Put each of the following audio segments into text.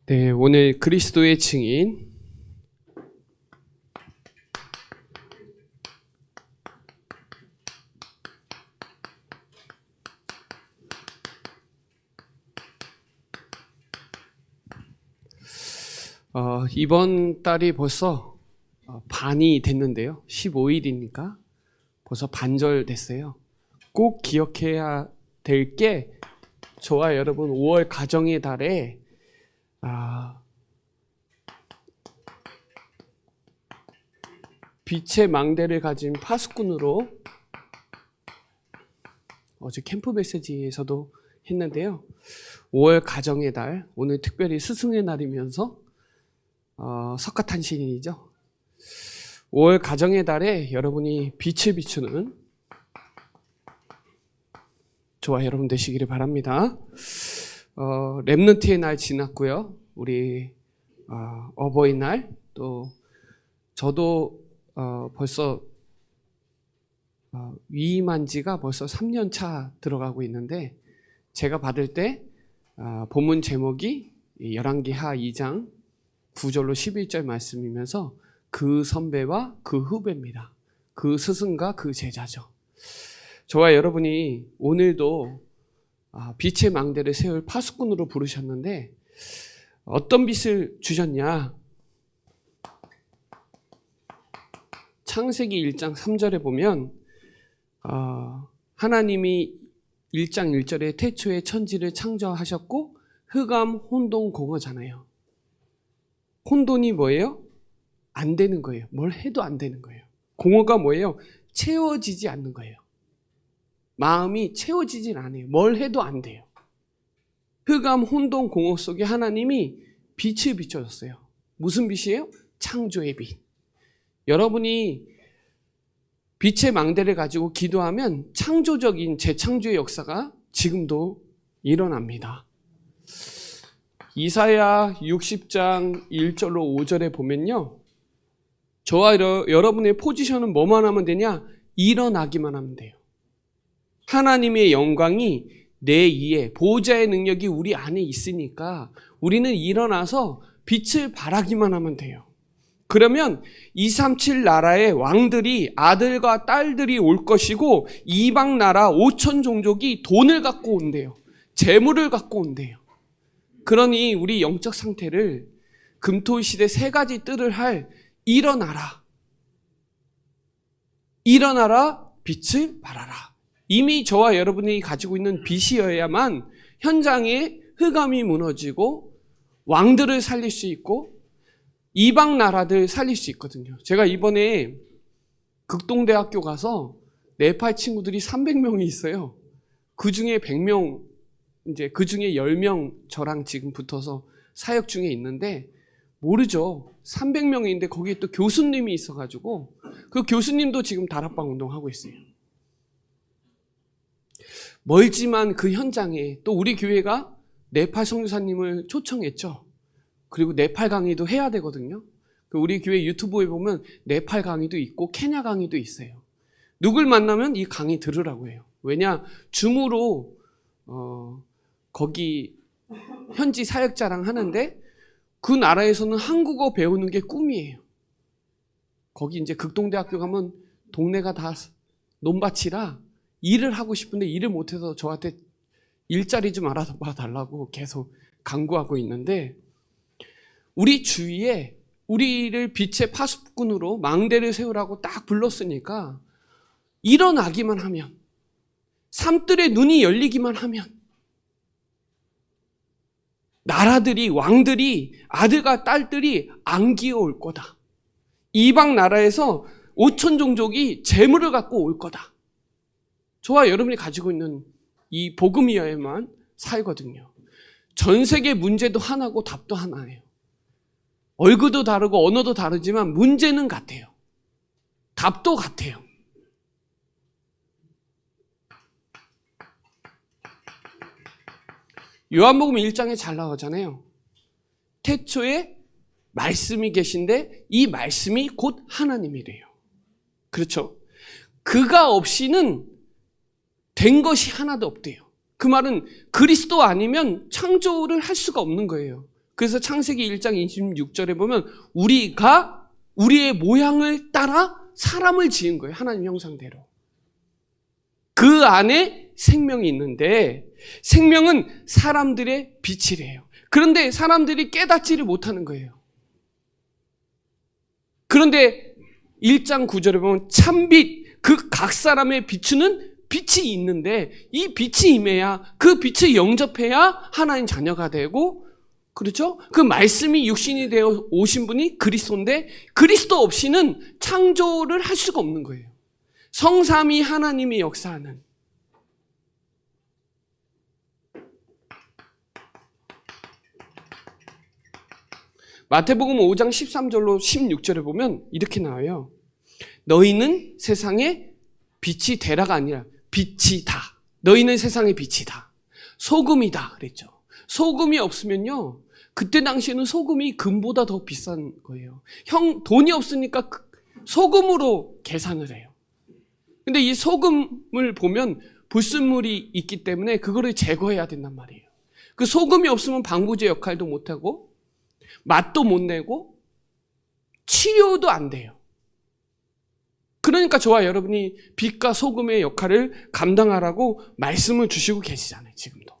네, 오늘 그리스도의 증인 이번 달이 벌써 반이 됐는데요. 15일이니까 벌써 반절 됐어요. 꼭 기억해야 될 게 저와 여러분 5월 가정의 달에 빛의 망대를 가진 파수꾼으로 어제 캠프 메시지에서도 했는데요. 5월 가정의 달, 오늘 특별히 스승의 날이면서 석가탄신일이죠. 5월 가정의 달에 여러분이 빛을 비추는 저와 여러분 되시기를 바랍니다. 렘넌트의 날 지났고요. 우리 어버이날, 또 저도 벌써 위임한 지가 벌써 3년 차 들어가고 있는데, 제가 받을 때 본문 제목이 열왕기하 2장 9절로 11절 말씀이면서 그 선배와 그 후배입니다. 그 스승과 그 제자죠. 저와 여러분이 오늘도 빛의 망대를 세울 파수꾼으로 부르셨는데 어떤 빛을 주셨냐? 창세기 1장 3절에 보면 하나님이 1장 1절에 태초에 천지를 창조하셨고 흑암, 혼돈, 공허잖아요. 혼돈이 뭐예요? 안 되는 거예요. 뭘 해도 안 되는 거예요. 공허가 뭐예요? 채워지지 않는 거예요. 마음이 채워지질 않아요. 뭘 해도 안 돼요. 흑암, 혼돈, 공허 속에 하나님이 빛을 비춰줬어요. 무슨 빛이에요? 창조의 빛. 여러분이 빛의 망대를 가지고 기도하면 창조적인 재창조의 역사가 지금도 일어납니다. 이사야 60장 1절로 5절에 보면요, 저와 여러분의 포지션은 뭐만 하면 되냐? 일어나기만 하면 돼요. 하나님의 영광이 내 위에, 보호자의 능력이 우리 안에 있으니까 우리는 일어나서 빛을 발하기만 하면 돼요. 그러면 237 나라의 왕들이, 아들과 딸들이 올 것이고 이방 나라 5천 종족이 돈을 갖고 온대요. 재물을 갖고 온대요. 그러니 우리 영적 상태를 금토시대 세 가지 뜰을 할 일어나라. 일어나라, 빛을 발하라. 이미 저와 여러분이 가지고 있는 빛이어야만 현장에 흑암이 무너지고 왕들을 살릴 수 있고 이방 나라들 살릴 수 있거든요. 제가 이번에 극동대학교 가서 네팔 친구들이 300명이 있어요. 그 중에 100명, 이제 그 중에 10명 저랑 지금 붙어서 사역 중에 있는데, 모르죠. 300명인데 거기에 또 교수님이 있어가지고 그 교수님도 지금 다락방 운동하고 있어요. 멀지만 그 현장에 또 우리 교회가 네팔 선교사님을 초청했죠. 그리고 네팔 강의도 해야 되거든요. 우리 교회 유튜브에 보면 네팔 강의도 있고 케냐 강의도 있어요. 누굴 만나면 이 강의 들으라고 해요. 왜냐? 줌으로 거기 현지 사역자랑 하는데 그 나라에서는 한국어 배우는 게 꿈이에요. 거기 이제 극동대학교 가면 동네가 다 논밭이라 일을 하고 싶은데 일을 못해서 저한테 일자리 좀 알아봐 달라고 계속 강구하고 있는데, 우리 주위에 우리를 빛의 파수꾼으로 망대를 세우라고 딱 불렀으니까 일어나기만 하면, 삶들의 눈이 열리기만 하면 나라들이, 왕들이, 아들과 딸들이 안기어올 거다. 이방 나라에서 5천 종족이 재물을 갖고 올 거다. 저와 여러분이 가지고 있는 이 복음이어야만 살거든요. 전 세계 문제도 하나고 답도 하나예요. 얼굴도 다르고 언어도 다르지만 문제는 같아요. 답도 같아요. 요한복음 1장에 잘 나오잖아요. 태초에 말씀이 계신데 이 말씀이 곧 하나님이래요. 그렇죠? 그가 없이는 된 것이 하나도 없대요. 그 말은 그리스도 아니면 창조를 할 수가 없는 거예요. 그래서 창세기 1장 26절에 보면 우리가 우리의 모양을 따라 사람을 지은 거예요. 하나님 형상대로. 그 안에 생명이 있는데 생명은 사람들의 빛이래요. 그런데 사람들이 깨닫지를 못하는 거예요. 그런데 1장 9절에 보면 참빛, 그 각 사람의 비추는 빛이 있는데 이 빛이 임해야, 그 빛을 영접해야 하나님 자녀가 되고, 그렇죠? 그 말씀이 육신이 되어 오신 분이 그리스도인데 그리스도 없이는 창조를 할 수가 없는 거예요. 성삼위 하나님이 역사하는. 마태복음 5장 13절로 16절에 보면 이렇게 나와요. 너희는 세상의 빛이 되라가 아니라 빛이다. 너희는 세상의 빛이다. 소금이다 그랬죠. 소금이 없으면요, 그때 당시에는 소금이 금보다 더 비싼 거예요. 돈이 없으니까 소금으로 계산을 해요. 근데 이 소금을 보면 불순물이 있기 때문에 그거를 제거해야 된단 말이에요. 그 소금이 없으면 방부제 역할도 못하고 맛도 못 내고 치료도 안 돼요. 그러니까 저와 여러분이 빛과 소금의 역할을 감당하라고 말씀을 주시고 계시잖아요. 지금도.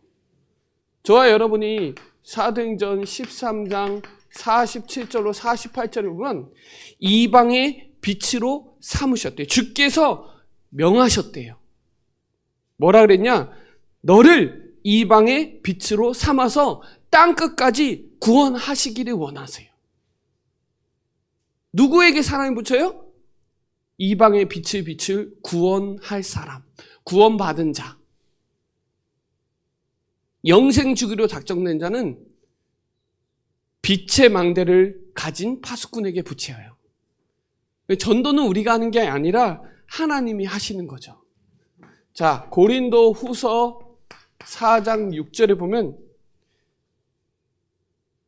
저와 여러분이 사도행전 13장 47절로 48절을 보면 이방의 빛으로 삼으셨대요. 주께서 명하셨대요. 뭐라 그랬냐? 너를 이방의 빛으로 삼아서 땅끝까지 구원하시기를 원하세요. 누구에게 사랑을 붙여요? 이방의 빛을 비출 구원할 사람, 구원받은 자. 영생 주기로 작정된 자는 빛의 망대를 가진 파수꾼에게 붙여요. 전도는 우리가 하는 게 아니라 하나님이 하시는 거죠. 자, 고린도 후서 4장 6절에 보면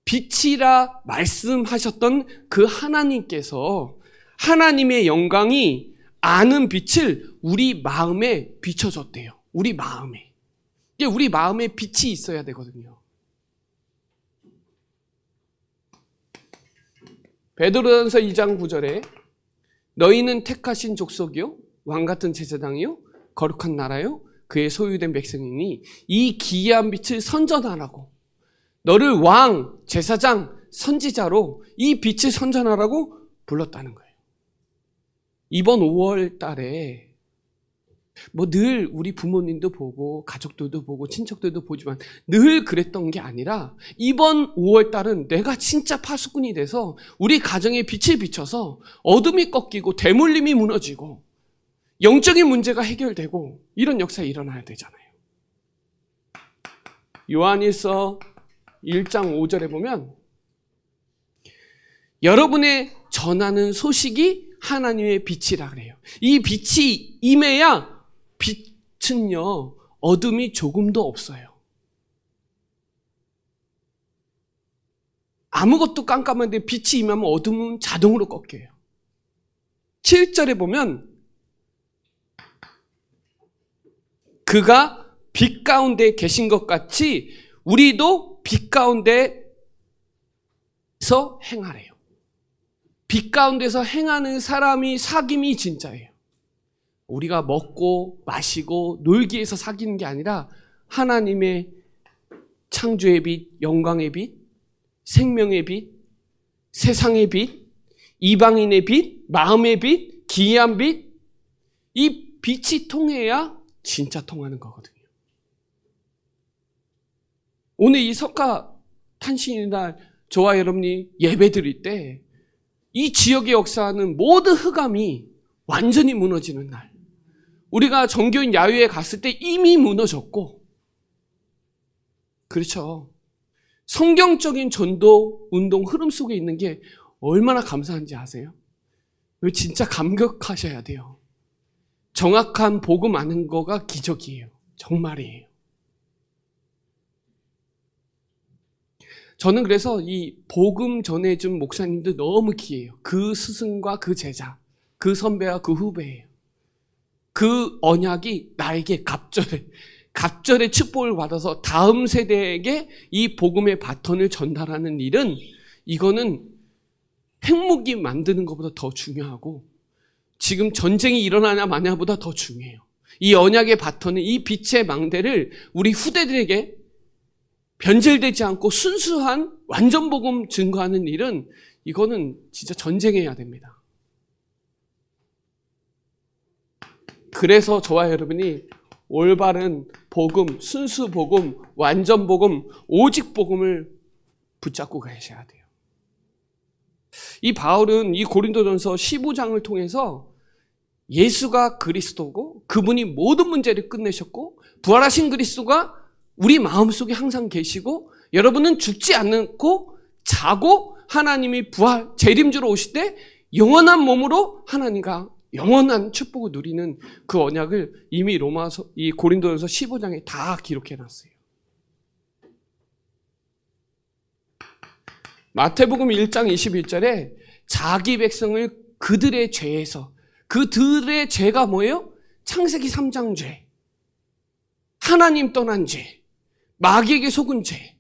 빛이라 말씀하셨던 그 하나님께서 하나님의 영광이 아는 빛을 우리 마음에 비춰줬대요. 우리 마음에. 이게 우리 마음에 빛이 있어야 되거든요. 베드로전서 2장 9절에 너희는 택하신 족속이요 왕같은 제사장이요 거룩한 나라요 그의 소유된 백성이니 이 기이한 빛을 선전하라고, 너를 왕, 제사장, 선지자로 이 빛을 선전하라고 불렀다는 거예요. 이번 5월 달에 늘 우리 부모님도 보고 가족들도 보고 친척들도 보지만 늘 그랬던 게 아니라 이번 5월 달은 내가 진짜 파수꾼이 돼서 우리 가정에 빛을 비춰서 어둠이 꺾이고 대물림이 무너지고 영적인 문제가 해결되고 이런 역사가 일어나야 되잖아요. 요한일서 1장 5절에 보면 여러분의 전하는 소식이 하나님의 빛이라 그래요. 이 빛이 임해야 빛은요, 어둠이 조금도 없어요. 아무것도 깜깜한데 빛이 임하면 어둠은 자동으로 꺾여요. 7절에 보면 그가 빛 가운데 계신 것 같이 우리도 빛 가운데서 행하래요. 빛 가운데서 행하는 사람이 사귐이 진짜예요. 우리가 먹고 마시고 놀기 위해서 사귀는 게 아니라 하나님의 창조의 빛, 영광의 빛, 생명의 빛, 세상의 빛, 이방인의 빛, 마음의 빛, 기이한 빛, 이 빛이 통해야 진짜 통하는 거거든요. 오늘 이 석가 탄신의 날 저와 여러분이 예배 드릴 때 이 지역의 역사는 모든 흑암이 완전히 무너지는 날. 우리가 정교인 야유회 갔을 때 이미 무너졌고, 그렇죠. 성경적인 전도 운동 흐름 속에 있는 게 얼마나 감사한지 아세요? 왜 진짜 감격하셔야 돼요. 정확한 복음 아는 거가 기적이에요. 정말이에요. 저는 그래서 이 복음 전해준 목사님들 너무 귀해요. 그 스승과 그 제자, 그 선배와 그 후배예요. 그 언약이 나에게 갑절해. 갑절의 축복을 받아서 다음 세대에게 이 복음의 바톤을 전달하는 일은 이거는 핵무기 만드는 것보다 더 중요하고 지금 전쟁이 일어나냐 마냐보다 더 중요해요. 이 언약의 바톤은 이 빛의 망대를 우리 후대들에게 변질되지 않고 순수한 완전 복음 증거하는 일은 이거는 진짜 전쟁해야 됩니다. 그래서 저와 여러분이 올바른 복음, 순수 복음, 완전 복음, 오직 복음을 붙잡고 가셔야 돼요. 이 바울은 이 고린도전서 15장을 통해서 예수가 그리스도고 그분이 모든 문제를 끝내셨고 부활하신 그리스도가 우리 마음속에 항상 계시고 여러분은 죽지 않고 자고 하나님이 부활 재림주로 오실 때 영원한 몸으로 하나님과 영원한 축복을 누리는 그 언약을 이미 로마서 이 고린도전서 15장에 다 기록해 놨어요. 마태복음 1장 21절에 자기 백성을 그들의 죄에서 그들의 죄가 뭐예요? 창세기 3장 죄, 하나님 떠난 죄, 마귀에게 속은 죄,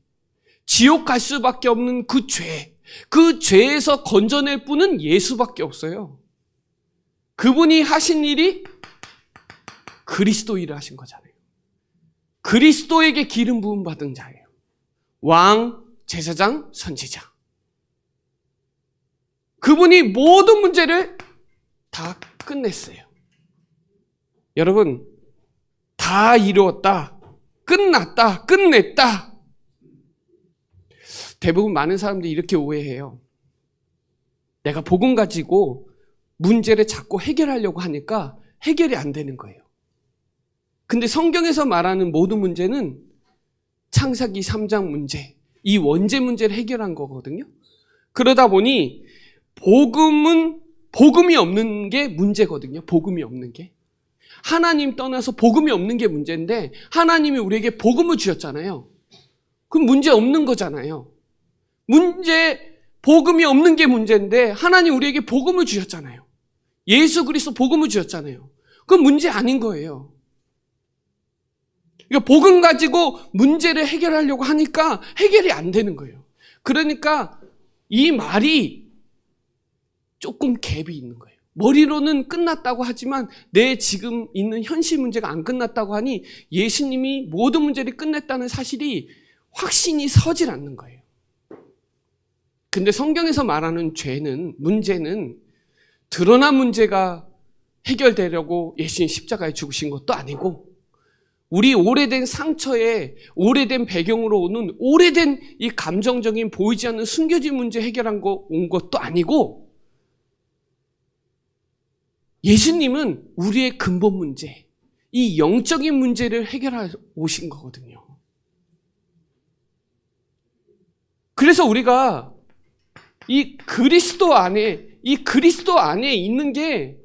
지옥 갈 수밖에 없는 그 죄, 그 죄에서 건져낼 분은 예수밖에 없어요. 그분이 하신 일이 그리스도 일을 하신 거잖아요. 그리스도에게 기름 부음 받은 자예요. 왕, 제사장, 선지자. 그분이 모든 문제를 다 끝냈어요. 여러분, 다 이루었다, 끝났다, 끝냈다. 대부분 많은 사람들이 이렇게 오해해요. 내가 복음 가지고 문제를 자꾸 해결하려고 하니까 해결이 안 되는 거예요. 근데 성경에서 말하는 모든 문제는 창세기 3장 문제, 이 원죄 문제를 해결한 거거든요. 그러다 보니 복음이 없는 게 문제거든요. 복음이 없는 게. 하나님 떠나서 복음이 없는 게 문제인데 하나님이 우리에게 복음을 주셨잖아요. 그럼 문제 없는 거잖아요. 복음이 없는 게 문제인데 하나님 우리에게 복음을 주셨잖아요. 예수 그리스도 복음을 주셨잖아요. 그건 문제 아닌 거예요. 그러니까 복음 가지고 문제를 해결하려고 하니까 해결이 안 되는 거예요. 그러니까 이 말이 조금 갭이 있는 거예요. 머리로는 끝났다고 하지만 내 지금 있는 현실 문제가 안 끝났다고 하니 예수님이 모든 문제를 끝냈다는 사실이 확신이 서질 않는 거예요. 근데 성경에서 말하는 문제는 드러난 문제가 해결되려고 예수님 십자가에 죽으신 것도 아니고 우리 오래된 상처에 오래된 배경으로 오는 오래된 이 감정적인 보이지 않는 숨겨진 문제 해결한 온 것도 아니고 예수님은 우리의 근본 문제, 이 영적인 문제를 해결하러 오신 거거든요. 그래서 우리가 이 그리스도 안에 있는 게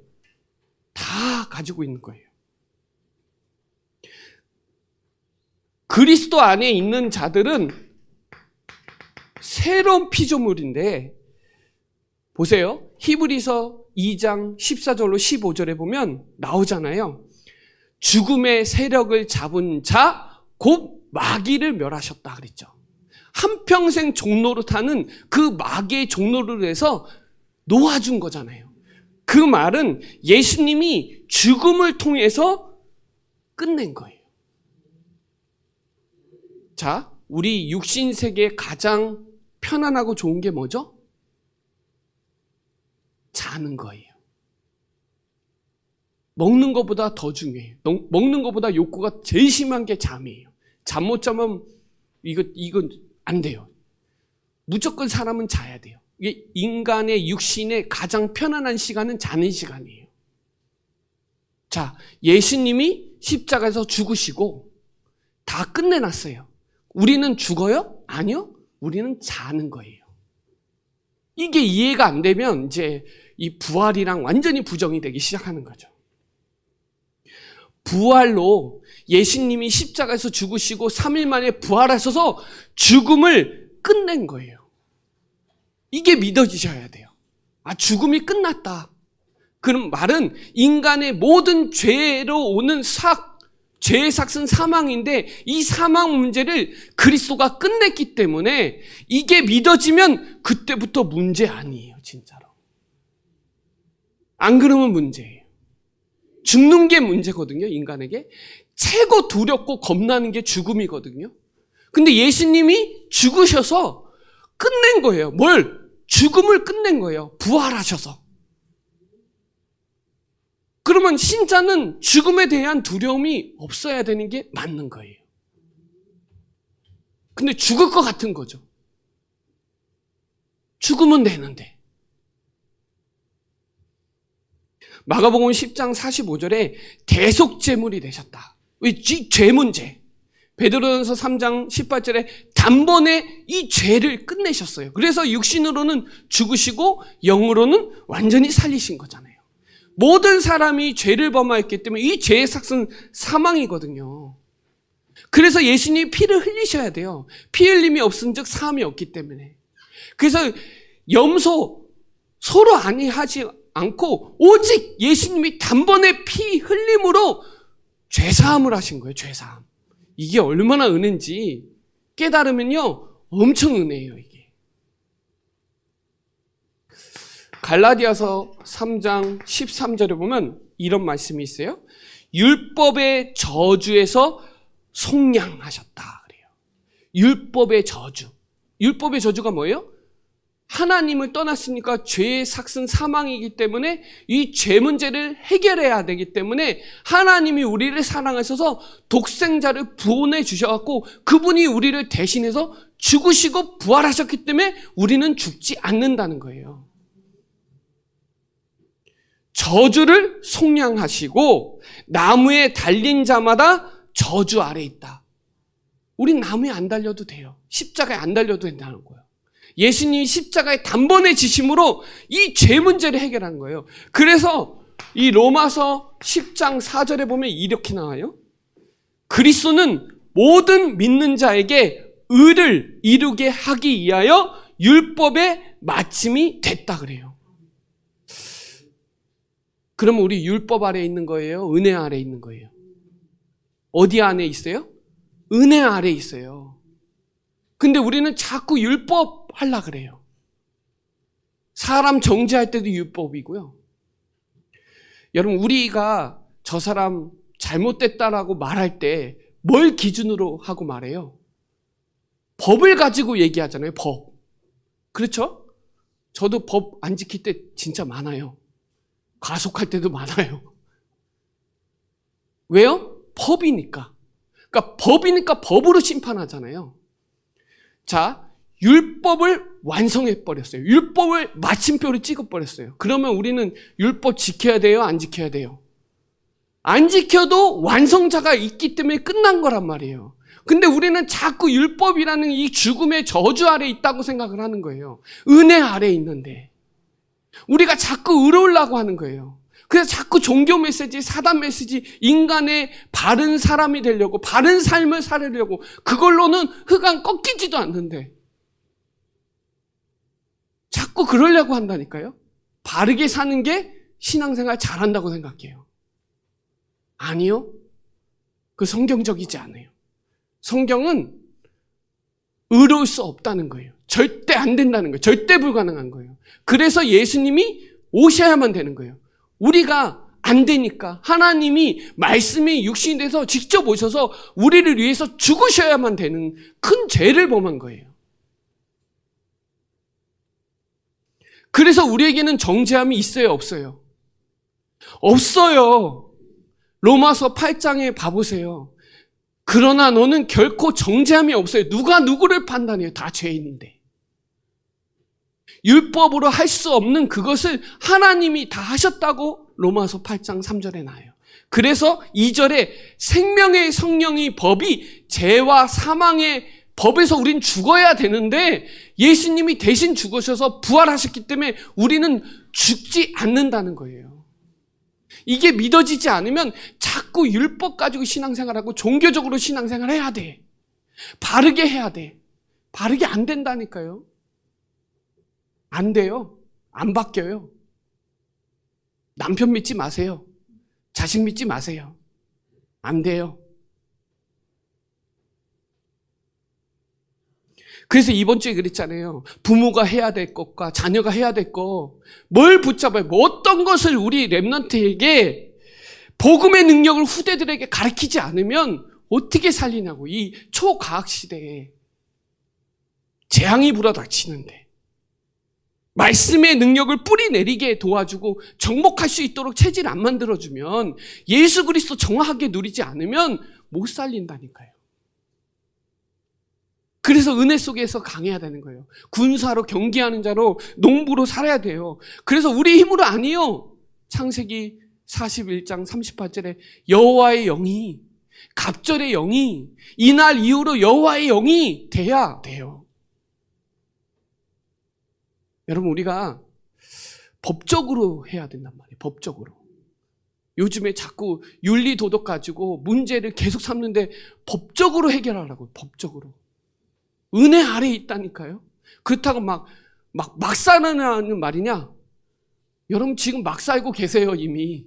다 가지고 있는 거예요. 그리스도 안에 있는 자들은 새로운 피조물인데 보세요. 히브리서 2장 14절로 15절에 보면 나오잖아요. 죽음의 세력을 잡은 자 곧 마귀를 멸하셨다 그랬죠. 한평생 종노릇하는 그 마귀의 종노릇을 해서 놓아준 거잖아요. 그 말은 예수님이 죽음을 통해서 끝낸 거예요. 자, 우리 육신 세계에 가장 편안하고 좋은 게 뭐죠? 자는 거예요. 먹는 것보다 더 중요해요. 먹는 것보다 욕구가 제일 심한 게 잠이에요. 잠 못 자면 이건 안 돼요. 무조건 사람은 자야 돼요. 이게 인간의 육신의 가장 편안한 시간은 자는 시간이에요. 자, 예수님이 십자가에서 죽으시고 다 끝내놨어요. 우리는 죽어요? 아니요. 우리는 자는 거예요. 이게 이해가 안 되면 이제 이 부활이랑 완전히 부정이 되기 시작하는 거죠. 부활로 예수님이 십자가에서 죽으시고 3일 만에 부활하셔서 죽음을 끝낸 거예요. 이게 믿어지셔야 돼요. 아, 죽음이 끝났다. 그런 말은 인간의 모든 죄로 오는 죄의 삭은 사망인데 이 사망 문제를 그리스도가 끝냈기 때문에 이게 믿어지면 그때부터 문제 아니에요, 진짜로. 안 그러면 문제예요. 죽는 게 문제거든요, 인간에게. 최고 두렵고 겁나는 게 죽음이거든요. 근데 예수님이 죽으셔서 끝낸 거예요. 뭘? 죽음을 끝낸 거예요. 부활하셔서. 그러면 신자는 죽음에 대한 두려움이 없어야 되는 게 맞는 거예요. 근데 죽을 것 같은 거죠. 죽으면 되는데. 마가복음 10장 45절에 대속제물이 되셨다. 죄 문제. 베드로전서 3장 18절에 단번에 이 죄를 끝내셨어요. 그래서 육신으로는 죽으시고 영으로는 완전히 살리신 거잖아요. 모든 사람이 죄를 범하였기 때문에 이 죄의 삭은 사망이거든요. 그래서 예수님이 피를 흘리셔야 돼요. 피 흘림이 없은즉 사함이 없기 때문에. 그래서 염소 서로 아니하지 않고 오직 예수님이 단번에 피 흘림으로 죄사함을 하신 거예요. 죄사함. 이게 얼마나 은혜인지 깨달으면요 엄청 은혜예요. 이게 갈라디아서 3장 13절에 보면 이런 말씀이 있어요. 율법의 저주에서 속량하셨다 그래요. 율법의 저주. 율법의 저주가 뭐예요? 하나님을 떠났으니까 죄의 삭은 사망이기 때문에 이 죄 문제를 해결해야 되기 때문에 하나님이 우리를 사랑하셔서 독생자를 보내주셔서 그분이 우리를 대신해서 죽으시고 부활하셨기 때문에 우리는 죽지 않는다는 거예요. 저주를 속량하시고 나무에 달린 자마다 저주 아래 있다. 우린 나무에 안 달려도 돼요. 십자가에 안 달려도 된다는 거예요. 예수님이 십자가에 단번에 지심으로 이 죄 문제를 해결한 거예요. 그래서 이 로마서 10장 4절에 보면 이렇게 나와요. 그리스도는 모든 믿는 자에게 의를 이루게 하기 위하여 율법의 마침이 됐다 그래요. 그러면 우리 율법 아래에 있는 거예요? 은혜 아래에 있는 거예요? 어디 안에 있어요? 은혜 아래에 있어요. 근데 우리는 자꾸 율법 하려고 그래요. 사람 정죄할 때도 율법이고요. 여러분 우리가 저 사람 잘못됐다라고 말할 때 뭘 기준으로 하고 말해요? 법을 가지고 얘기하잖아요. 법. 그렇죠? 저도 법 안 지킬 때 진짜 많아요. 과속할 때도 많아요. 왜요? 법이니까. 그러니까 법이니까 법으로 심판하잖아요. 자, 율법을 완성해버렸어요. 율법을 마침표를 찍어버렸어요. 그러면 우리는 율법 지켜야 돼요? 안 지켜야 돼요? 안 지켜도 완성자가 있기 때문에 끝난 거란 말이에요. 근데 우리는 자꾸 율법이라는 이 죽음의 저주 아래 있다고 생각을 하는 거예요. 은혜 아래 있는데. 우리가 자꾸 의로우려고 하는 거예요. 그래서 자꾸 종교 메시지, 사단 메시지, 인간의 바른 사람이 되려고, 바른 삶을 살으려고, 그걸로는 흑암 꺾이지도 않는데. 자꾸 그러려고 한다니까요. 바르게 사는 게 신앙생활 잘한다고 생각해요. 아니요. 그 성경적이지 않아요. 성경은 의로울 수 없다는 거예요. 절대 안 된다는 거예요. 절대 불가능한 거예요. 그래서 예수님이 오셔야만 되는 거예요. 우리가 안 되니까 하나님이 말씀이 육신이 돼서 직접 오셔서 우리를 위해서 죽으셔야만 되는 큰 죄를 범한 거예요. 그래서 우리에게는 정죄함이 있어요, 없어요? 없어요. 로마서 8장에 봐보세요. 그러나 너는 결코 정죄함이 없어요. 누가 누구를 판단해요? 다 죄인인데. 율법으로 할 수 없는 그것을 하나님이 다 하셨다고 로마서 8장 3절에 나와요. 그래서 2절에 생명의 성령의 법이 죄와 사망의 법에서 우린 죽어야 되는데 예수님이 대신 죽으셔서 부활하셨기 때문에 우리는 죽지 않는다는 거예요. 이게 믿어지지 않으면 자꾸 율법 가지고 신앙생활하고 종교적으로 신앙생활 해야 돼. 바르게 해야 돼. 바르게 안 된다니까요. 안 돼요. 안 바뀌어요. 남편 믿지 마세요. 자식 믿지 마세요. 안 돼요. 그래서 이번 주에 그랬잖아요. 부모가 해야 될 것과 자녀가 해야 될 것, 뭘 붙잡아요? 뭐 어떤 것을 우리 렘넌트에게 복음의 능력을 후대들에게 가르치지 않으면 어떻게 살리냐고. 이 초과학 시대에 재앙이 불어닥치는데 말씀의 능력을 뿌리내리게 도와주고 정복할 수 있도록 체질 안 만들어주면, 예수 그리스도 정확하게 누리지 않으면 못 살린다니까요. 그래서 은혜 속에서 강해야 되는 거예요. 군사로 경기하는 자로 농부로 살아야 돼요. 그래서 우리 힘으로 아니요. 창세기 41장 38절에 여호와의 영이, 갑절의 영이, 이날 이후로 여호와의 영이 돼야 돼요. 여러분, 우리가 법적으로 해야 된단 말이에요. 법적으로. 요즘에 자꾸 윤리 도덕 가지고 문제를 계속 삼는데 법적으로 해결하라고요. 법적으로. 은혜 아래에 있다니까요. 그렇다고 막 살아나는 말이냐? 여러분 지금 막 살고 계세요. 이미.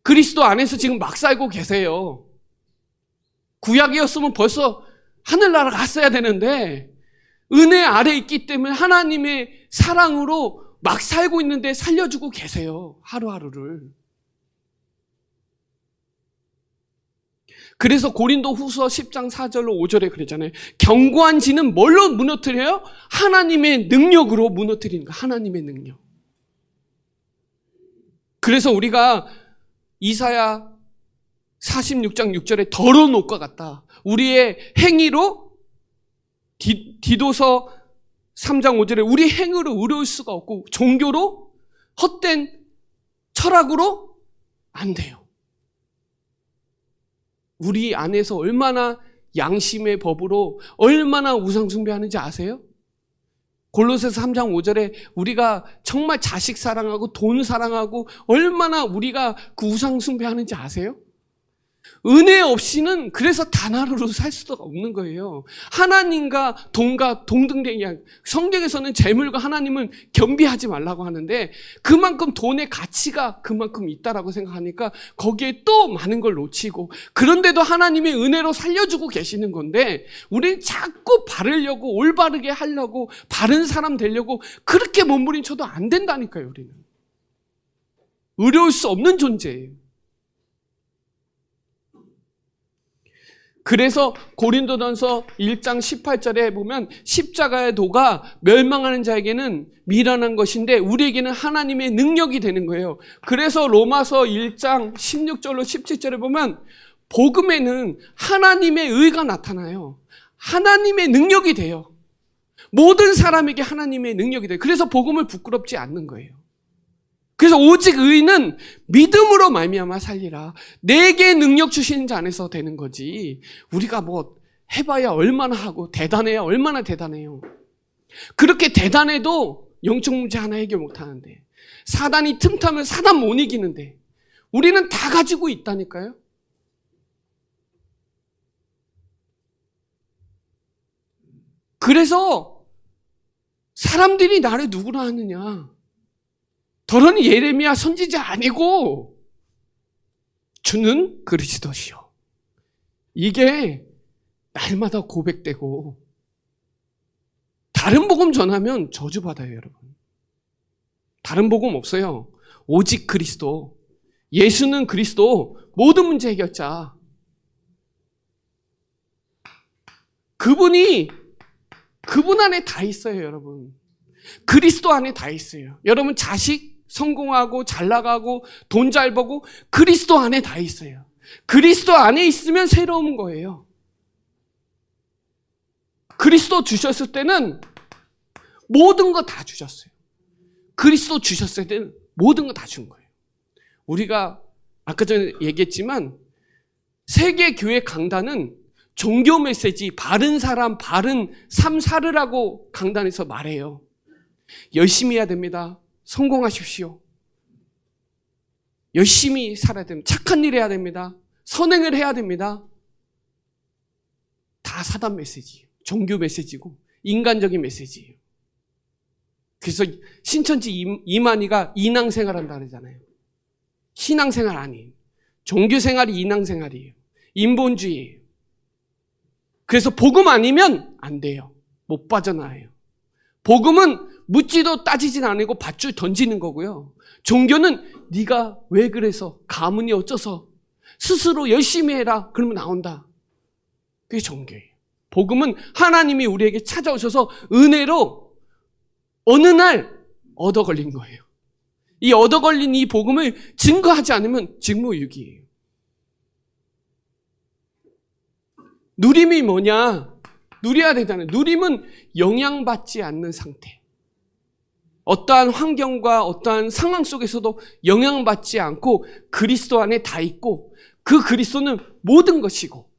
그리스도 안에서 지금 막 살고 계세요. 구약이었으면 벌써 하늘나라 갔어야 되는데 은혜 아래에 있기 때문에 하나님의 사랑으로 막 살고 있는데 살려주고 계세요. 하루하루를. 그래서 고린도 후서 10장 4절로 5절에 그러잖아요. 견고한 지는 뭘로 무너뜨려요? 하나님의 능력으로 무너뜨리는 거예요. 하나님의 능력. 그래서 우리가 이사야 46장 6절에 더러운 옷과 같다. 우리의 행위로 디도서 3장 5절에 우리 행위로 의로울 수가 없고 종교로 헛된 철학으로 안 돼요. 우리 안에서 얼마나 양심의 법으로 얼마나 우상 숭배하는지 아세요? 골로새서 3장 5절에 우리가 정말 자식 사랑하고 돈 사랑하고 얼마나 우리가 그 우상 숭배하는지 아세요? 은혜 없이는 그래서 단 하루로 살 수가 없는 거예요. 하나님과 돈과 동등되게, 성경에서는 재물과 하나님은 겸비하지 말라고 하는데 그만큼 돈의 가치가 그만큼 있다라고 생각하니까 거기에 또 많은 걸 놓치고, 그런데도 하나님의 은혜로 살려주고 계시는 건데 우리는 자꾸 바르려고, 올바르게 하려고, 바른 사람 되려고 그렇게 몸부림쳐도 안 된다니까요. 우리는 의로울 수 없는 존재예요. 그래서 고린도전서 1장 18절에 보면 십자가의 도가 멸망하는 자에게는 미련한 것인데 우리에게는 하나님의 능력이 되는 거예요. 그래서 로마서 1장 16절로 17절에 보면 복음에는 하나님의 의가 나타나요. 하나님의 능력이 돼요. 모든 사람에게 하나님의 능력이 돼요. 그래서 복음을 부끄럽지 않는 거예요. 그래서 오직 의는 믿음으로 말미암아 살리라. 내게 능력 주시는 자 안에서 되는 거지. 우리가 뭐 해봐야 얼마나 하고 대단해야 얼마나 대단해요. 그렇게 대단해도 영적 문제 하나 해결 못하는데, 사단이 틈타면 사단 못 이기는데 우리는 다 가지고 있다니까요. 그래서 사람들이 나를 누구라 하느냐? 더러니 예레미야 선지자 아니고 주는 그리스도시요. 이게 날마다 고백되고, 다른 복음 전하면 저주받아요, 여러분. 다른 복음 없어요. 오직 그리스도. 예수는 그리스도, 모든 문제 해결자. 그분 안에 다 있어요, 여러분. 그리스도 안에 다 있어요. 여러분 자식 성공하고 잘 나가고 돈 잘 벌고 그리스도 안에 다 있어요. 그리스도 안에 있으면 새로운 거예요. 그리스도 주셨을 때는 모든 거 다 주셨어요. 그리스도 주셨을 때는 모든 거 다 준 거예요. 우리가 아까 전에 얘기했지만 세계 교회 강단은 종교 메시지, 바른 사람, 바른 삶 살으라고 강단에서 말해요. 열심히 해야 됩니다. 성공하십시오. 열심히 살아야 됩니다. 착한 일 해야 됩니다. 선행을 해야 됩니다. 다 사단 메시지예요. 종교 메시지고 인간적인 메시지예요. 그래서 신천지 이만희가 인왕생활한다 그러잖아요. 신앙생활 아닌, 종교생활이 인왕생활이에요. 인본주의예요. 그래서 복음 아니면 안 돼요. 못 빠져나와요. 복음은 묻지도 따지진 않고 밧줄 던지는 거고요. 종교는 네가 왜 그래서, 가문이 어쩌서, 스스로 열심히 해라, 그러면 나온다. 그게 종교예요. 복음은 하나님이 우리에게 찾아오셔서 은혜로 어느 날 얻어 걸린 거예요. 이 얻어 걸린 이 복음을 증거하지 않으면 직무유기예요. 누림이 뭐냐? 누려야 되잖아요. 누림은 영향받지 않는 상태. 어떠한 환경과 어떠한 상황 속에서도 영향받지 않고 그리스도 안에 다 있고 그 그리스도는 모든 것이고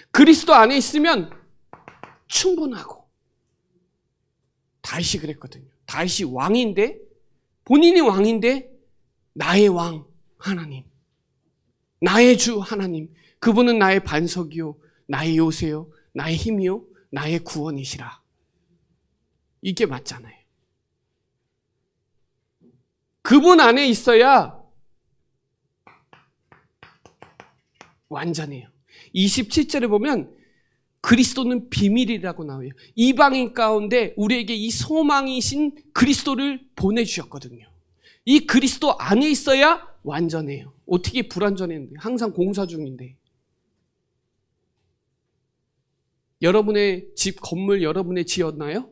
그리스도 안에 있으면 충분하고 다윗이 그랬거든요. 다윗이 왕인데 본인이 왕인데 나의 왕 하나님, 나의 주 하나님, 그분은 나의 반석이요 나의 요새요 나의 힘이요 나의 구원이시라. 이게 맞잖아요. 그분 안에 있어야 완전해요. 27절에 보면 그리스도는 비밀이라고 나와요. 이방인 가운데 우리에게 이 소망이신 그리스도를 보내주셨거든요. 이 그리스도 안에 있어야 완전해요. 어떻게 불완전했는데? 항상 공사 중인데. 여러분의 집, 건물 여러분의 지었나요?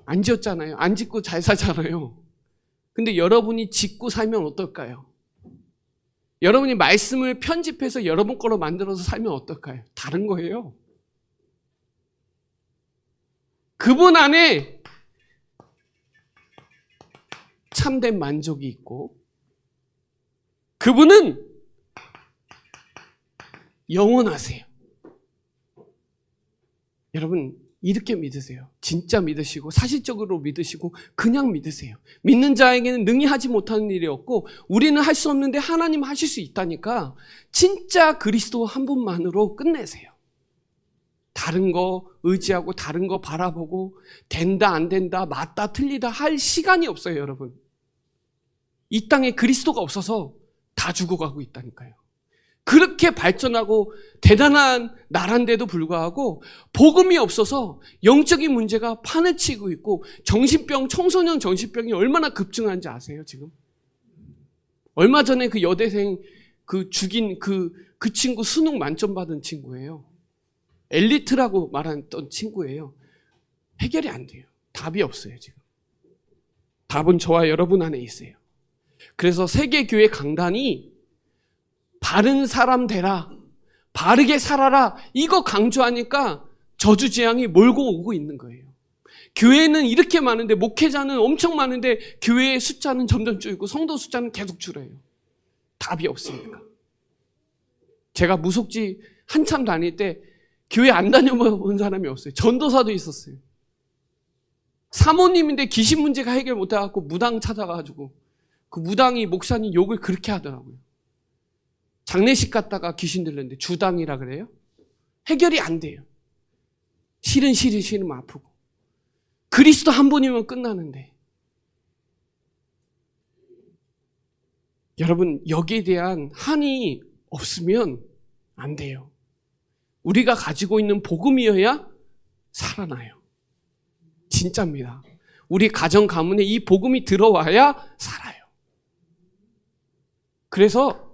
안 지었잖아요. 안 짓고 잘 살잖아요. 근데 여러분이 짓고 살면 어떨까요? 여러분이 말씀을 편집해서 여러분 거로 만들어서 살면 어떨까요? 다른 거예요. 그분 안에 참된 만족이 있고 그분은 영원하세요. 여러분 이렇게 믿으세요. 진짜 믿으시고 사실적으로 믿으시고 그냥 믿으세요. 믿는 자에게는 능히 하지 못하는 일이 없고 우리는 할 수 없는데 하나님 하실 수 있다니까 진짜 그리스도 한 분만으로 끝내세요. 다른 거 의지하고 다른 거 바라보고 된다 안 된다 맞다 틀리다 할 시간이 없어요. 여러분 이 땅에 그리스도가 없어서 다 죽어가고 있다니까요. 그렇게 발전하고 대단한 나라인데도 불구하고 복음이 없어서 영적인 문제가 판을 치고 있고 정신병, 청소년 정신병이 얼마나 급증한지 아세요 지금? 얼마 전에 그 여대생 그 죽인 그 친구 수능 만점 받은 친구예요. 엘리트라고 말했던 친구예요. 해결이 안 돼요. 답이 없어요 지금. 답은 저와 여러분 안에 있어요. 그래서 세계교회 강단이 바른 사람 되라, 바르게 살아라 이거 강조하니까 저주재앙이 몰고 오고 있는 거예요. 교회는 이렇게 많은데 목회자는 엄청 많은데 교회의 숫자는 점점 줄고 성도 숫자는 계속 줄어요. 답이 없으니까. 제가 무속지 한참 다닐 때 교회 안 다녀본 사람이 없어요. 전도사도 있었어요. 사모님인데 귀신 문제가 해결 못해갖고 무당 찾아가지고 그 무당이 목사님 욕을 그렇게 하더라고요. 장례식 갔다가 귀신 들렸는데 주당이라 그래요? 해결이 안 돼요. 실은 아프고. 그리스도 한 분이면 끝나는데. 여러분 여기에 대한 한이 없으면 안 돼요. 우리가 가지고 있는 복음이어야 살아나요. 진짜입니다. 우리 가정 가문에 이 복음이 들어와야 살아요. 그래서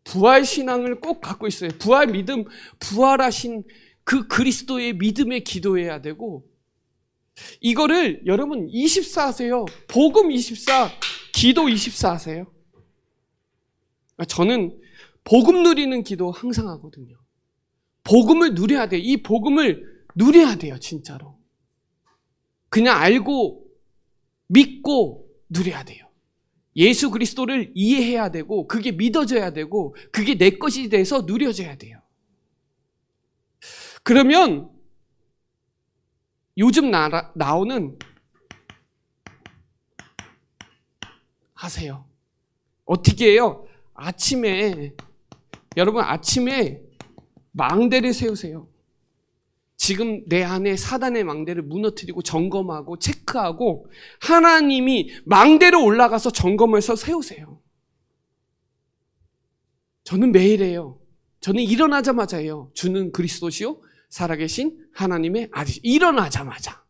부활 신앙을 꼭 갖고 있어요. 부활 믿음, 부활하신 그 그리스도의 믿음에 기도해야 되고 이거를 여러분 24 하세요. 복음 24, 기도 24 하세요. 저는 복음 누리는 기도 항상 하거든요. 복음을 누려야 돼요. 이 복음을 누려야 돼요. 진짜로. 그냥 알고 믿고 누려야 돼요. 예수 그리스도를 이해해야 되고 그게 믿어져야 되고 그게 내 것이 돼서 누려져야 돼요. 그러면 요즘 나오는 하세요. 어떻게 해요? 여러분 아침에 망대를 세우세요. 지금 내 안에 사단의 망대를 무너뜨리고 점검하고 체크하고 하나님이 망대로 올라가서 점검해서 세우세요. 저는 매일 해요. 저는 일어나자마자 해요. 주는 그리스도시요 살아계신 하나님의 아들. 일어나자마자.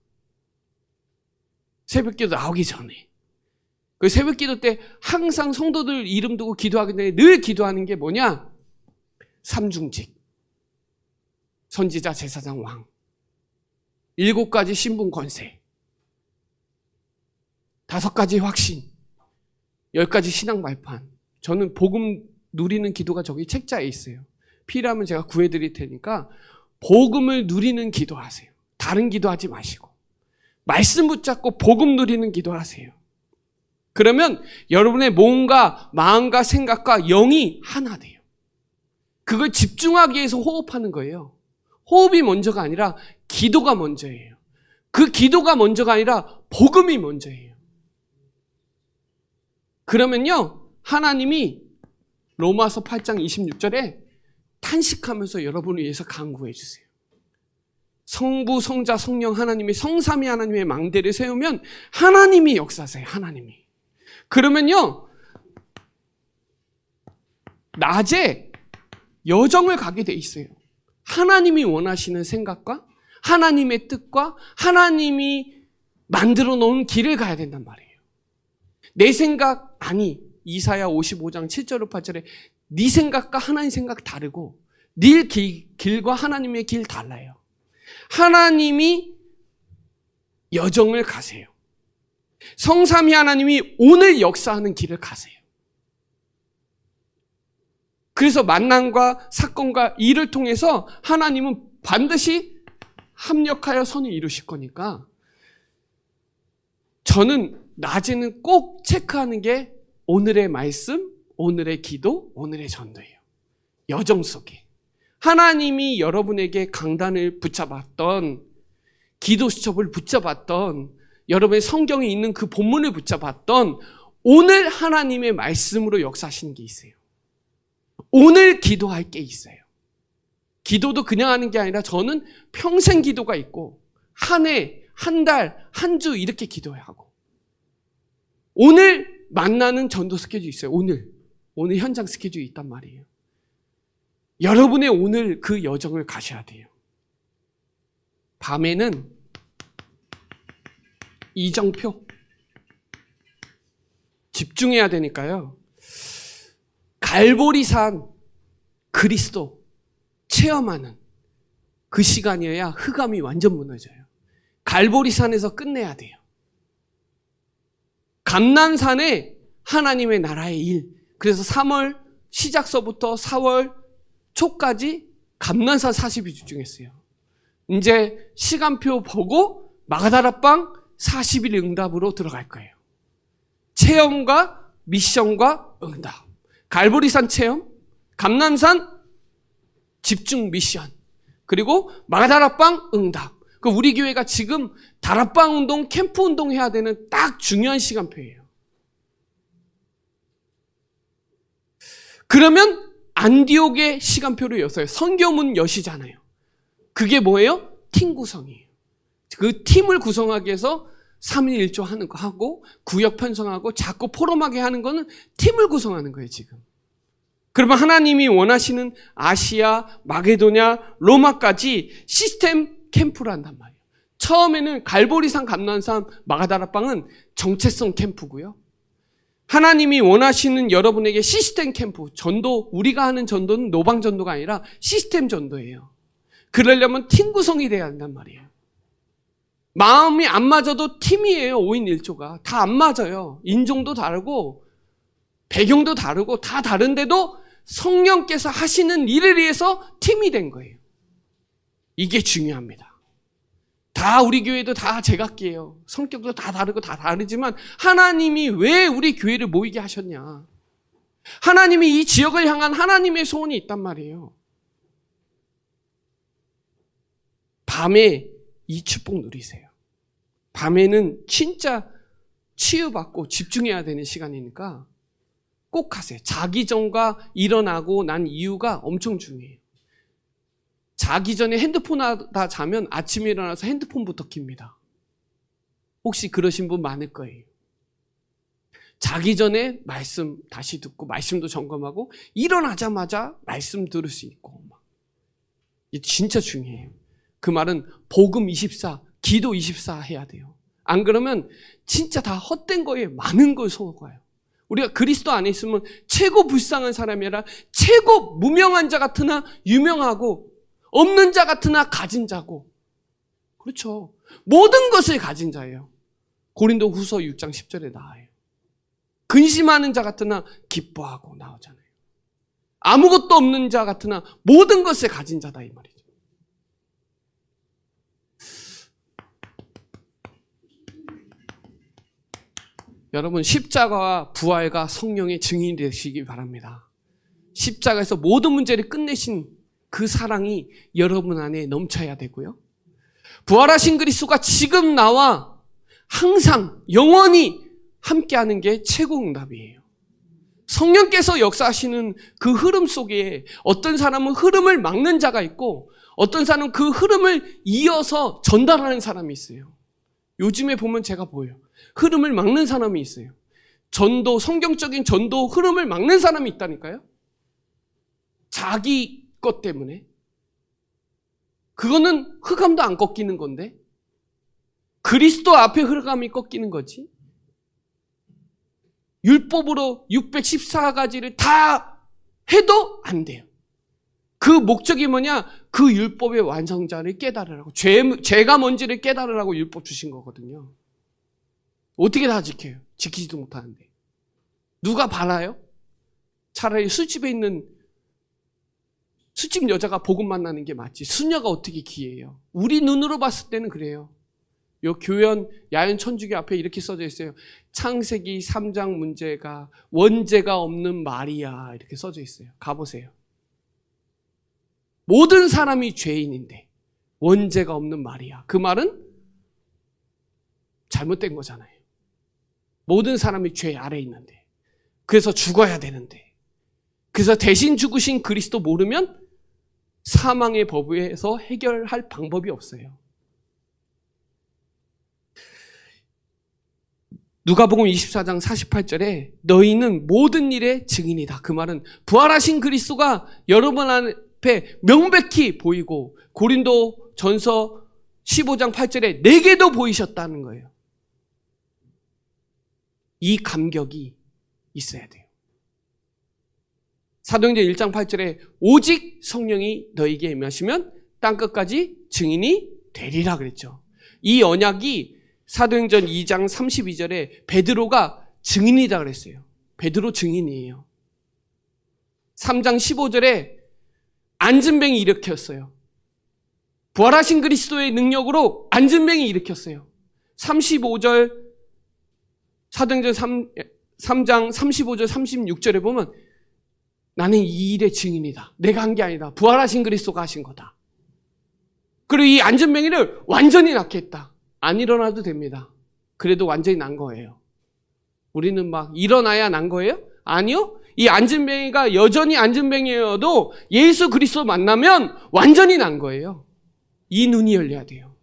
새벽기도 나오기 전에. 그 새벽기도 때 항상 성도들 이름 두고 기도하기 전에 늘 기도하는 게 뭐냐? 삼중직, 선지자, 제사장, 왕, 7가지 신분 권세, 5가지 확신, 10가지 신앙 발판. 저는 복음 누리는 기도가 저기 책자에 있어요. 필요하면 제가 구해드릴 테니까 복음을 누리는 기도하세요. 다른 기도하지 마시고 말씀 붙잡고 복음 누리는 기도하세요. 그러면 여러분의 몸과 마음과 생각과 영이 하나 돼요. 그걸 집중하기 위해서 호흡하는 거예요. 호흡이 먼저가 아니라 기도가 먼저예요. 그 기도가 먼저가 아니라 복음이 먼저예요. 그러면요, 하나님이 로마서 8장 26절에 탄식하면서 여러분을 위해서 간구해 주세요. 성부, 성자, 성령 하나님의 성삼위 하나님의 망대를 세우면 하나님이 역사하세요. 하나님이. 그러면요, 낮에 여정을 가게 돼 있어요. 하나님이 원하시는 생각과 하나님의 뜻과 하나님이 만들어 놓은 길을 가야 된단 말이에요. 내 생각 아니, 이사야 55장 7절 8절에 네 생각과 하나님 생각 다르고 네 길과 하나님의 길 달라요. 하나님이 여정을 가세요. 성삼위 하나님이 오늘 역사하는 길을 가세요. 그래서 만난과 사건과 일을 통해서 하나님은 반드시 합력하여 선을 이루실 거니까 저는 낮에는 꼭 체크하는 게 오늘의 말씀, 오늘의 기도, 오늘의 전도예요. 여정 속에 하나님이 여러분에게 강단을 붙잡았던, 기도 수첩을 붙잡았던, 여러분의 성경에 있는 그 본문을 붙잡았던 오늘 하나님의 말씀으로 역사하시는 게 있어요. 오늘 기도할 게 있어요. 기도도 그냥 하는 게 아니라 저는 평생 기도가 있고 한 해, 한 달, 한 주 이렇게 기도해야 하고 오늘 만나는 전도 스케줄이 있어요. 오늘 현장 스케줄이 있단 말이에요. 여러분의 오늘 그 여정을 가셔야 돼요. 밤에는 이정표 집중해야 되니까요. 갈보리산 그리스도 체험하는 그 시간이어야 흑암이 완전 무너져요. 갈보리산에서 끝내야 돼요. 감난산에 하나님의 나라의 일. 그래서 3월 시작서부터 4월 초까지 감난산 40일 집중했어요. 이제 시간표 보고 마가다락방 40일 응답으로 들어갈 거예요. 체험과 미션과 응답. 갈보리산 체험, 감난산 집중 미션, 그리고 마가다락방 응답. 그 우리 교회가 지금 다락방 운동, 캠프 운동 해야 되는 딱 중요한 시간표예요. 그러면 안디옥의 시간표를 여서요. 선교문 여시잖아요. 그게 뭐예요? 팀 구성이에요. 그 팀을 구성하기 위해서 3일 1조 하는 거 하고 구역 편성하고 자꾸 포럼하게 하는 거는 팀을 구성하는 거예요, 지금. 그러면 하나님이 원하시는 아시아, 마게도냐, 로마까지 시스템 캠프를 한단 말이에요. 처음에는 갈보리산, 감난산, 마가다락방은 정체성 캠프고요. 하나님이 원하시는 여러분에게 시스템 캠프, 전도, 우리가 하는 전도는 노방 전도가 아니라 시스템 전도예요. 그러려면 팀 구성이 돼야 한단 말이에요. 마음이 안 맞아도 팀이에요. 5인 1조가. 다 안 맞아요. 인종도 다르고 배경도 다르고 다 다른데도 성령께서 하시는 일을 위해서 팀이 된 거예요. 이게 중요합니다. 다 우리 교회도 다 제각기예요. 성격도 다 다르고 다 다르지만 하나님이 왜 우리 교회를 모이게 하셨냐. 하나님이 이 지역을 향한 하나님의 소원이 있단 말이에요. 밤에 이 축복 누리세요. 밤에는 진짜 치유받고 집중해야 되는 시간이니까 꼭 하세요. 자기 전과 일어나고 난 이유가 엄청 중요해요. 자기 전에 핸드폰 하다 자면 아침에 일어나서 핸드폰부터 킵니다. 혹시 그러신 분 많을 거예요. 자기 전에 말씀 다시 듣고 말씀도 점검하고 일어나자마자 말씀 들을 수 있고 이게 진짜 중요해요. 그 말은 복음 24, 기도 24 해야 돼요. 안 그러면 진짜 다 헛된 거에 많은 걸 속아요. 우리가 그리스도 안에 있으면 최고 불쌍한 사람이 아니라 최고 무명한 자 같으나 유명하고 없는 자 같으나 가진 자고 그렇죠. 모든 것을 가진 자예요. 고린도 후서 6장 10절에 나와요. 근심하는 자 같으나 기뻐하고 나오잖아요. 아무것도 없는 자 같으나 모든 것을 가진 자다 이 말이죠. 여러분 십자가와 부활과 성령의 증인이 되시기 바랍니다. 십자가에서 모든 문제를 끝내신 그 사랑이 여러분 안에 넘쳐야 되고요. 부활하신 그리스도가 지금 나와 항상 영원히 함께하는 게 최고 응답이에요. 성령께서 역사하시는 그 흐름 속에 어떤 사람은 흐름을 막는 자가 있고 어떤 사람은 그 흐름을 이어서 전달하는 사람이 있어요. 요즘에 보면 제가 보여요. 흐름을 막는 사람이 있어요. 전도, 성경적인 전도 흐름을 막는 사람이 있다니까요. 자기 것 때문에. 그거는 흑암도 안 꺾이는 건데 그리스도 앞에 흑암이 꺾이는 거지. 율법으로 614가지를 다 해도 안 돼요. 그 목적이 뭐냐? 그 율법의 완성자를 깨달으라고. 죄가 뭔지를 깨달으라고 율법 주신 거거든요. 어떻게 다 지켜요? 지키지도 못하는데. 누가 바라요? 차라리 술집에 있는 술집 여자가 복음 만나는 게 맞지. 수녀가 어떻게 기회해요? 우리 눈으로 봤을 때는 그래요. 요 교연 야연 천주교 앞에 이렇게 써져 있어요. 창세기 3장 문제가 원죄가 없는 마리아 이렇게 써져 있어요. 가보세요. 모든 사람이 죄인인데 원죄가 없는 마리아. 그 말은 잘못된 거잖아요. 모든 사람이 죄 아래에 있는데 그래서 죽어야 되는데 그래서 대신 죽으신 그리스도 모르면 사망의 법에서 해결할 방법이 없어요. 누가복음 24장 48절에 너희는 모든 일의 증인이다. 그 말은 부활하신 그리스도가 여러분 앞에 명백히 보이고 고린도 전서 15장 8절에 내게도 보이셨다는 거예요. 이 감격이 있어야 돼요. 사도행전 1장 8절에 오직 성령이 너희에게 임하시면 땅끝까지 증인이 되리라 그랬죠. 이 언약이 사도행전 2장 32절에 베드로가 증인이다 그랬어요. 베드로 증인이에요. 3장 15절에 안진뱅이 일으켰어요. 부활하신 그리스도의 능력으로 안진뱅이 일으켰어요. 35절 사도행전 3장 35절 36절에 보면 나는 이 일의 증인이다. 내가 한 게 아니다. 부활하신 그리스도가 하신 거다. 그리고 이 안진뱅이를 완전히 낫게 했다. 안 일어나도 됩니다. 그래도 완전히 난 거예요. 우리는 막 일어나야 난 거예요? 아니요. 이 안진뱅이가 여전히 안진뱅이여도 예수 그리스도 만나면 완전히 난 거예요. 이 눈이 열려야 돼요.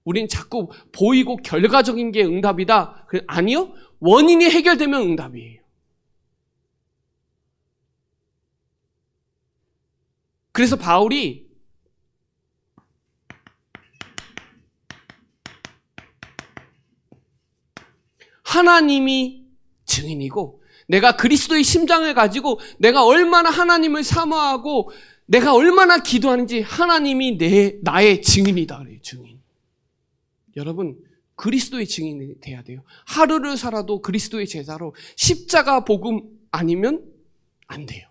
우린 자꾸 보이고 결과적인 게 응답이다. 아니요. 원인이 해결되면 응답이에요. 그래서 바울이 하나님이 증인이고 내가 그리스도의 심장을 가지고 내가 얼마나 하나님을 사모하고 내가 얼마나 기도하는지 하나님이 나의 증인이다 그래요. 증인. 여러분 그리스도의 증인이 돼야 돼요. 하루를 살아도 그리스도의 제자로 십자가 복음 아니면 안 돼요.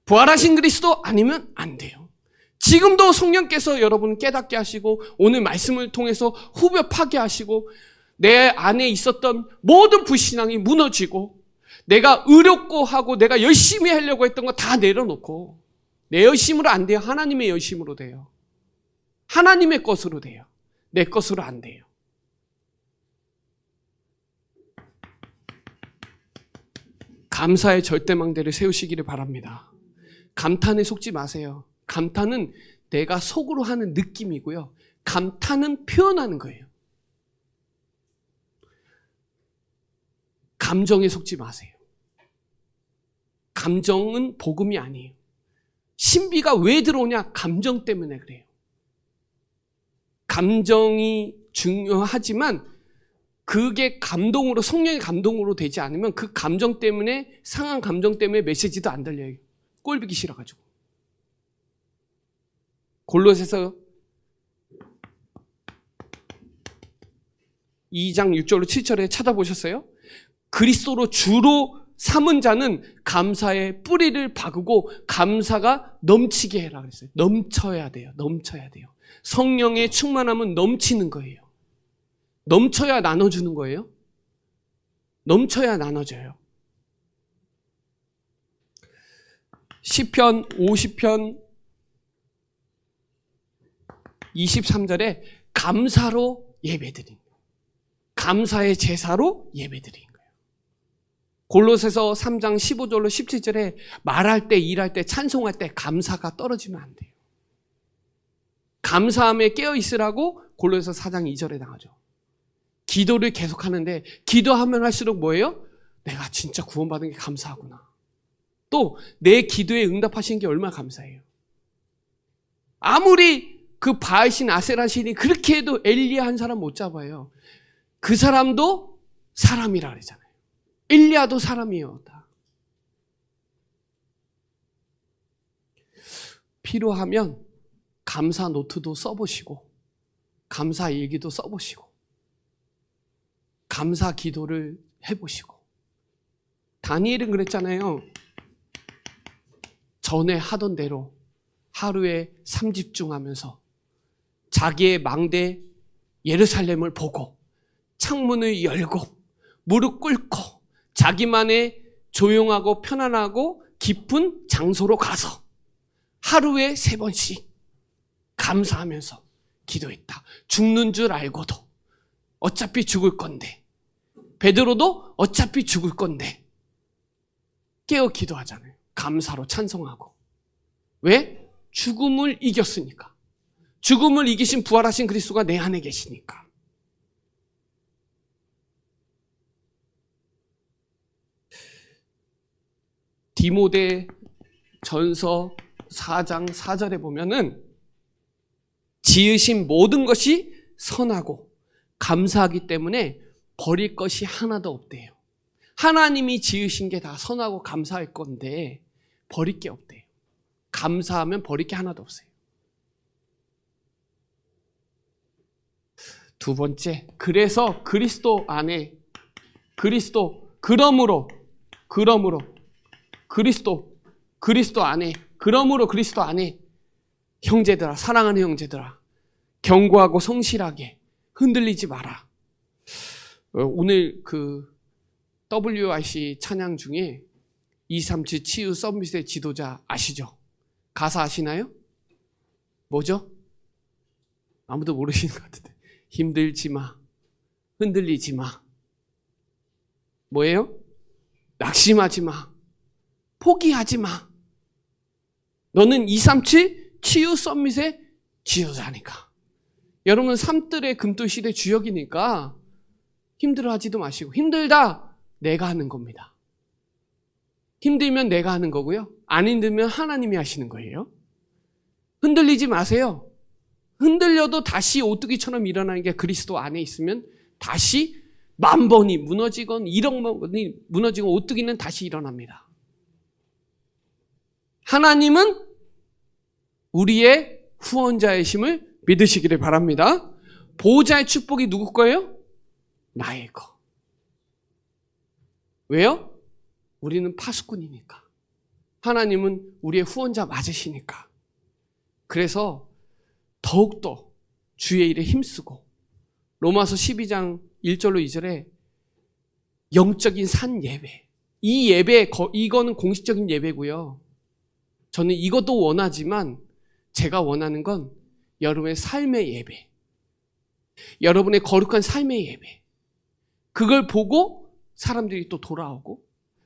부활하신 그리스도 아니면 안 돼요. 지금도 성령께서 여러분 깨닫게 하시고 오늘 말씀을 통해서 후벼 파게 하시고 내 안에 있었던 모든 불신앙이 무너지고 내가 의롭고 하고 내가 열심히 하려고 했던 거 다 내려놓고 내 열심으로 안 돼요. 하나님의 열심으로 돼요. 하나님의 것으로 돼요. 내 것으로 안 돼요. 감사의 절대망대를 세우시기를 바랍니다. 감탄에 속지 마세요. 감탄은 내가 속으로 하는 느낌이고요. 감탄은 표현하는 거예요. 감정에 속지 마세요. 감정은 복음이 아니에요. 신비가 왜 들어오냐? 감정 때문에 그래요. 감정이 중요하지만 그게 감동으로, 성령의 감동으로 되지 않으면 그 감정 때문에, 상한 감정 때문에 메시지도 안 들려요. 꼴보기 싫어가지고. 골로새서 2장 6절로 7절에 찾아보셨어요? 그리스도로 주로 삼은 자는 감사의 뿌리를 박고 감사가 넘치게 해라 그랬어요. 넘쳐야 돼요. 넘쳐야 돼요. 성령의 충만함은 넘치는 거예요. 넘쳐야 나눠주는 거예요. 넘쳐야 나눠져요. 시편 50편 23절에 감사로 예배드린 거예요. 감사의 제사로 예배드린 거예요. 골로새서 3장 15절로 17절에 말할 때, 일할 때, 찬송할 때 감사가 떨어지면 안 돼요. 감사함에 깨어 있으라고 골로새서 4장 2절에 나오죠. 기도를 계속하는데 기도하면 할수록 뭐예요? 내가 진짜 구원받은 게 감사하구나. 또 내 기도에 응답하신 게 얼마나 감사해요. 아무리 그 바알신 아세라 신이 그렇게 해도 엘리야 한 사람 못 잡아요. 그 사람도 사람이라 그러잖아요. 엘리야도 사람이에요. 다. 필요하면 감사 노트도 써보시고 감사 일기도 써보시고 감사 기도를 해보시고. 다니엘은 그랬잖아요. 전에 하던 대로 하루에 3집중하면서 자기의 망대 예루살렘을 보고 창문을 열고 무릎 꿇고 자기만의 조용하고 편안하고 깊은 장소로 가서 하루에 3번씩 감사하면서 기도했다. 죽는 줄 알고도 어차피 죽을 건데, 베드로도 어차피 죽을 건데 깨어 기도하잖아요. 감사로 찬송하고. 왜? 죽음을 이겼으니까. 죽음을 이기신 부활하신 그리스도가 내 안에 계시니까. 디모데 전서 4장 4절에 보면은 지으신 모든 것이 선하고 감사하기 때문에 버릴 것이 하나도 없대요. 하나님이 지으신 게 다 선하고 감사할 건데 버릴 게 없대요. 감사하면 버릴 게 하나도 없어요. 두 번째, 그래서 그리스도 안에, 그러므로 그리스도 안에 형제들아, 사랑하는 형제들아, 견고하고 성실하게 흔들리지 마라. 오늘 그 WRC 찬양 중에 237 치유 서밋의 지도자 아시죠? 가사 아시나요? 뭐죠? 아무도 모르시는 것 같은데. 힘들지 마. 흔들리지 마. 뭐예요? 낙심하지 마. 포기하지 마. 너는 237 치유 서밋의 지도자니까. 여러분 삶들의 금토 시대 주역이니까 힘들어하지도 마시고. 힘들다. 내가 하는 겁니다. 힘들면 내가 하는 거고요. 안 힘들면 하나님이 하시는 거예요. 흔들리지 마세요. 흔들려도 다시 오뚜기처럼 일어나는 게 그리스도 안에 있으면 다시 10,000번이 무너지건 1억번이 무너지건 오뚜기는 다시 일어납니다. 하나님은 우리의 후원자이심을 믿으시기를 바랍니다. 보호자의 축복이 누구 거예요? 나의 거. 왜요? 우리는 파수꾼이니까. 하나님은 우리의 후원자 맞으시니까. 그래서 더욱더 주의 일에 힘쓰고 로마서 12장 1절로 2절에 영적인 산 예배. 이 예배, 이거는 공식적인 예배고요. 저는 이것도 원하지만 제가 원하는 건 여러분의 삶의 예배. 여러분의 거룩한 삶의 예배. 그걸 보고 사람들이 또 돌아오고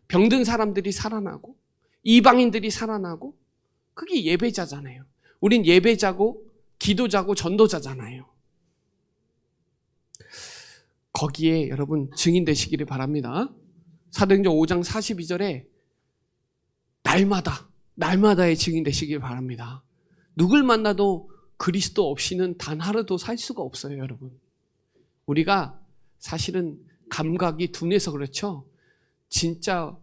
병든 사람들이 살아나고 이방인들이 살아나고 그게 예배자잖아요. 우린 예배자고 기도자고 전도자잖아요. 거기에 여러분 증인 되시기를 바랍니다. 사도행전 5장 42절에 날마다의 증인 되시길 바랍니다. 누굴 만나도 그리스도 없이는 단 하루도 살 수가 없어요, 여러분. 우리가 사실은 감각이 둔해서 그렇죠. 진짜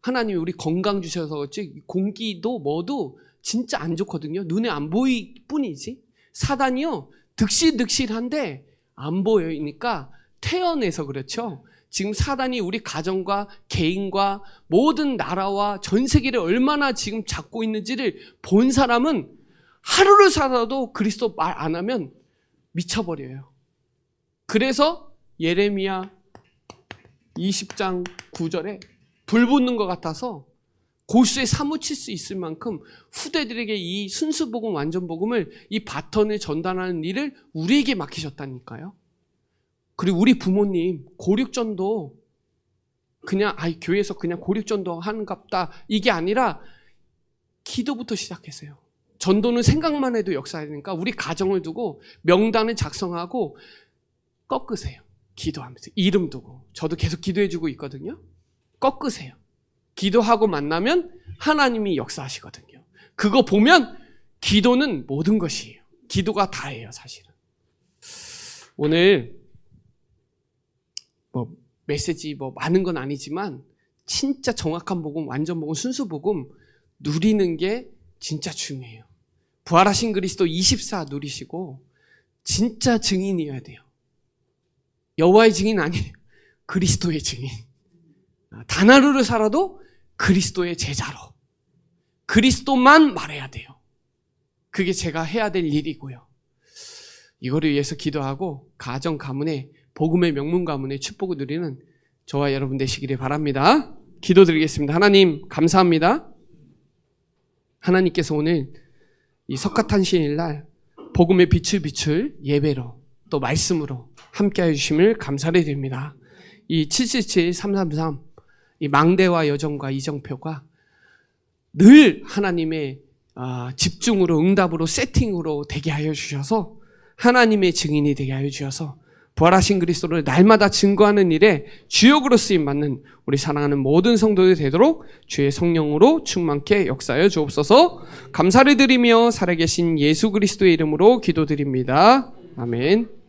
하나님이 우리 건강 주셔서 그렇지 공기도 뭐도 진짜 안 좋거든요. 눈에 안 보일 뿐이지. 사단이요 득실득실한데 안 보이니까 태어내서 그렇죠. 지금 사단이 우리 가정과 개인과 모든 나라와 전 세계를 얼마나 지금 잡고 있는지를 본 사람은 하루를 살아도 그리스도 말 안 하면 미쳐버려요. 그래서 예레미야 20장 9절에 불 붙는 것 같아서 고수에 사무칠 수 있을 만큼 후대들에게 이 순수복음 완전복음을 이 바턴을 전달하는 일을 우리에게 맡기셨다니까요. 그리고 우리 부모님 고륙전도 그냥 교회에서 그냥 고륙전도 하는갑다 이게 아니라 기도부터 시작했어요. 전도는 생각만 해도 역사하니까 우리 가정을 두고 명단을 작성하고 꺾으세요. 기도하면서 이름 두고 저도 계속 기도해주고 있거든요. 꺾으세요. 기도하고 만나면 하나님이 역사하시거든요. 그거 보면 기도는 모든 것이에요. 기도가 다예요, 사실은. 오늘 메시지 많은 건 아니지만 진짜 정확한 복음, 완전 복음, 순수 복음 누리는 게 진짜 중요해요. 부활하신 그리스도 24 누리시고 진짜 증인이어야 돼요. 여호와의 증인 아니에요. 그리스도의 증인. 단 하루를 살아도 그리스도의 제자로 그리스도만 말해야 돼요. 그게 제가 해야 될 일이고요. 이거를 위해서 기도하고 가정 가문에 복음의 명문 가문에 축복을 누리는 저와 여러분 되시기를 바랍니다. 기도드리겠습니다. 하나님 감사합니다. 하나님께서 오늘 이 석가탄신일 날 복음의 빛을 비출 예배로 또 말씀으로 함께해 주심을 감사를 드립니다. 이 777, 333 이 망대와 여정과 이정표가 늘 하나님의 집중으로 응답으로 세팅으로 되게 하여 주셔서 하나님의 증인이 되게 하여 주셔서 부활하신 그리스도를 날마다 증거하는 일에 주역으로 쓰임받는 우리 사랑하는 모든 성도들이 되도록 주의 성령으로 충만케 역사하여 주옵소서. 감사를 드리며 살아계신 예수 그리스도의 이름으로 기도드립니다. 아멘.